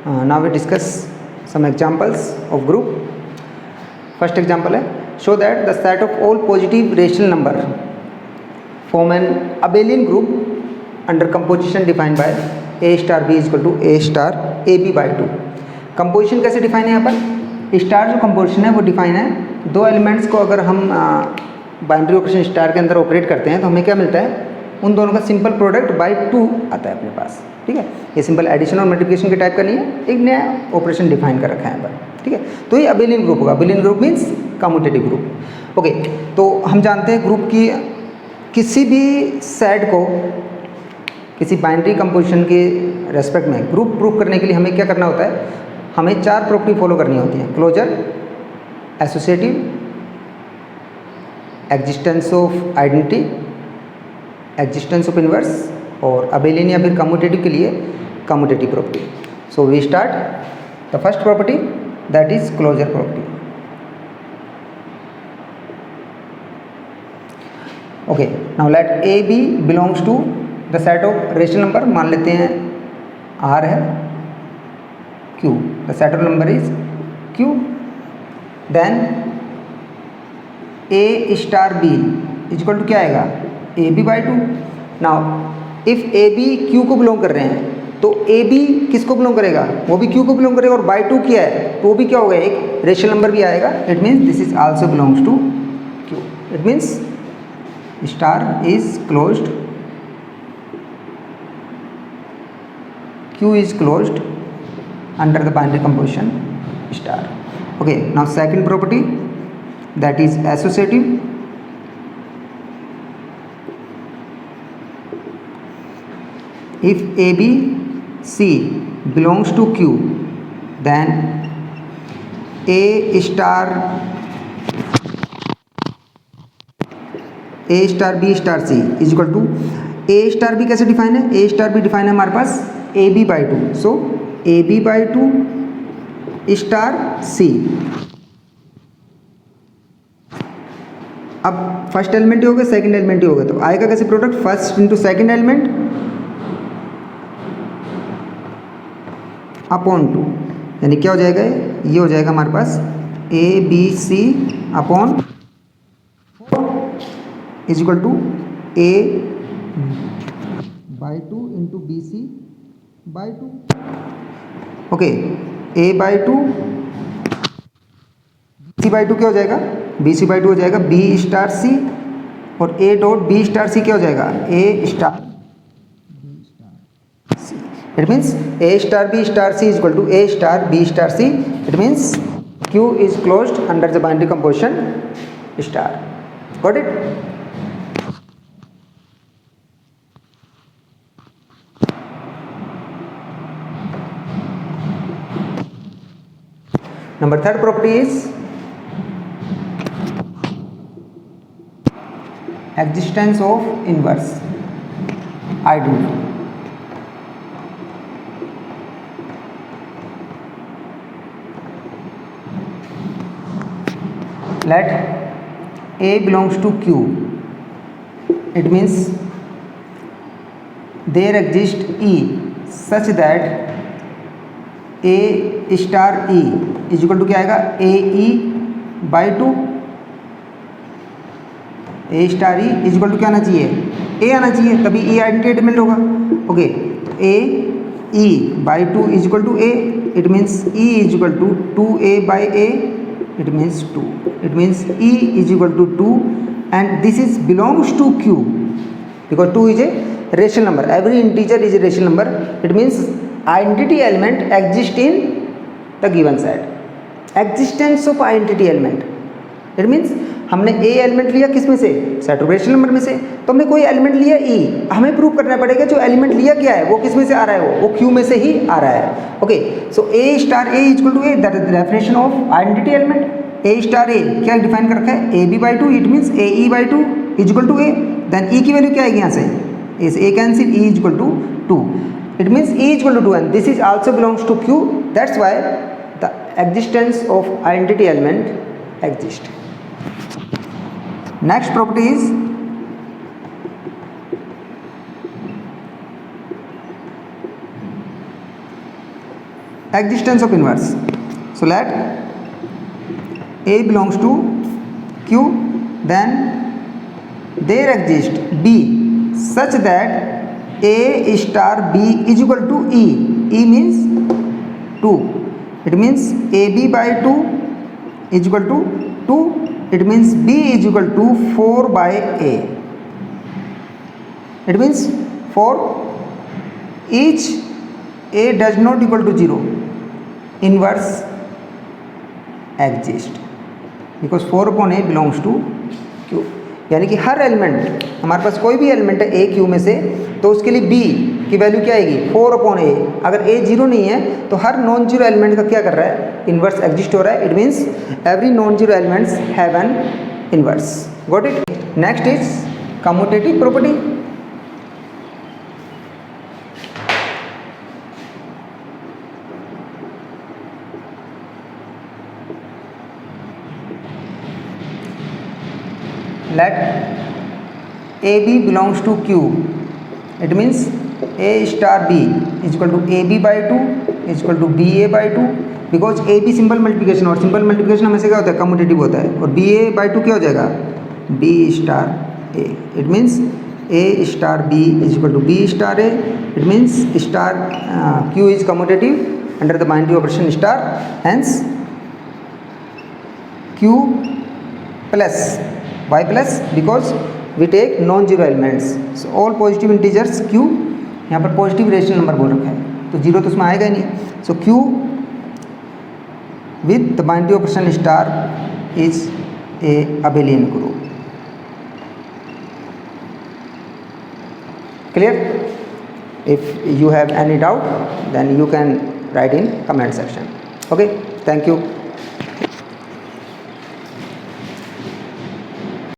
Now we discuss some examples of group. First example है, show that the set of all positive rational number form an abelian group under composition defined by a star b is equal to a star ab by 2. Composition कैसे define है यहाँ पर? Star जो composition है वो define है, दो elements को अगर हम बाइनरी ऑपरेशन स्टार के अंदर ऑपरेट करते हैं तो हमें क्या मिलता है? उन दोनों का सिंपल प्रोडक्ट बाई 2 आता है अपने पास। ठीक है, ये सिंपल एडिशन और मल्टीप्लिकेशन के टाइप का नहीं है, एक नया ऑपरेशन डिफाइन कर रखा है यहाँ पर। ठीक है, तो ये अबेलियन ग्रुप होगा। Abelian group means commutative group. Okay, तो हम जानते हैं ग्रुप की किसी भी सेट को किसी बाइनरी कंपोजिशन के रेस्पेक्ट में ग्रुप प्रूव करने के लिए हमें क्या करना होता है? हमें 4 प्रॉपर्टी फॉलो करनी होती है: closure, associative, existence of identity, existence of inverse, और अबेलियन या फिर कम्यूटेटिव के लिए commutative property. So we start the first property, that is closure property. Okay, now let A B belongs to the set of rational number. मान लेते हैं R है Q, the set of number is Q. Then A star B is equal to क्या आएगा? A B by 2। Now if A B Q को belong कर रहे हैं तो ए बी किसको बिलोंग करेगा? वो भी क्यू को बिलोंग करेगा, और बाई 2 किया है तो वो भी क्या होगा? एक रेशनल नंबर भी आएगा। It means this is also belongs to Q. It means star is closed, Q is closed under the binary composition star. Okay, now second property, that is associative. If AB C belongs to Q, then A star B star C is equal to A star B कैसे define है? A star B define है हमारे पास AB by 2. So AB by 2 star C। अब first element ही हो गया, second element ही हो गया, तो आएगा कैसे product? First into second element upon 2, यानी क्या हो जाएगा? ये हो जाएगा हमारे पास A B C upon 4 is equal to A by 2 into B C by 2। Okay, A by 2 B C by 2 क्या हो जाएगा? बी सी बाई 2 हो जाएगा बी स्टार सी, और A dot B star C क्या हो जाएगा? A star B star C. It means A star B star C is equal to A star B star C. It means Q is closed under the binary composition star. Got it? Number third property is existence of inverse identity. Let A belongs to Q. It means there exists E such that A star E is equal to क्या आएगा? A E by 2। A star E is equal to क्या आना चाहिए? A आना चाहिए, तभी E identity element होगा। Okay, A E by 2 is equal to A. It means E is equal to 2a by A. It means 2। It means E is equal to 2 and this is belongs to Q because 2 is a rational number. Every integer is a rational number. It means identity element exist in the given set. Existence of identity element, it means हमने A element लिया किस में से? Set of rational number में से। तो हमने कोई एलिमेंट लिया E, हमें प्रूव करना पड़ेगा जो एलिमेंट लिया क्या है वो किस में से आ रहा है? वो Q में से ही आ रहा है। Okay, so A star A is equal to A, that is the definition of identity element. A star A क्या डिफाइन कर रखा है? AB by 2। It means AE by 2 is equal to A। Then E की value क्या आएगी यहाँ से? A cancel, E is equal to 2। It means E is equal to 2 and this is also belongs to Q. That's why the existence of identity element exists. Next property is existence of inverse. So let A belongs to Q, then there exists B such that A star B is equal to E. E means 2. It means AB by 2 is equal to 2. It means B is equal to 4 by A. It means for each A does not equal to 0, inverse exists because 4 upon A belongs to Q. यानी कि हर element, हमारे पास कोई भी element है ए Q में से, तो उसके लिए बी की वैल्यू क्या आएगी 4 अपॉन ए. अगर ए जीरो नहीं है तो हर नॉन जीरो एलिमेंट का क्या कर रहा है, इन्वर्स एग्जिस्ट हो रहा है. It means every non zero elements have an inverse. Got it. Next is commutative property. Let AB belongs to Q. It means A star B is equal to AB by 2 is equal to BA by 2. Because AB simple multiplication, और simple multiplication हमेशा क्या होता है, commutative होता है. और BA by 2 क्या हो जाएगा, B star A. It means A star B is equal to B star A. It means star Q is commutative under the binary operation star. Hence Q plus y plus, because we take non zero elements. So all positive integers q, यहाँ पर positive rational number बोल रखा है तो zero तो उसमें आएगा ही नहीं. So q with the binary operation star is a abelian group. Clear. If you have any doubt then you can write in comment section. Okay, thank you.